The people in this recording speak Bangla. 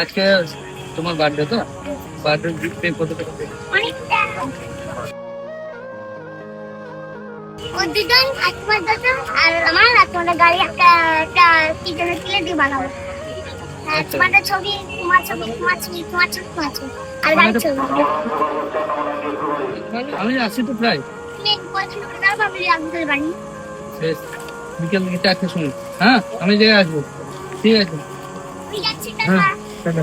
আজকে তোমার বার্থডে তো, বার্থডে গিফট কত টাকা পেয়ে? আর আমার তোমাদের গাড়ি একটা কি যেন কিনে দিয়ে বানাবো। তোমাদের ছবি, তোমার ছবি, তোমার ছবি, তোমার ছবি, তোমার ছবি আর গাড়ির ছবি। আমি আসি তো প্রায়। তুমি পছন্দ করে দাও, ভাবলি আপনাদের বাড়ি। বেশ, বিকেল 4টের সময়। হ্যাঁ, আমি জায়গায় আসবো। ঠিক আছে। ঠিক আছে, হ্যাঁ, টাটা। টাটা।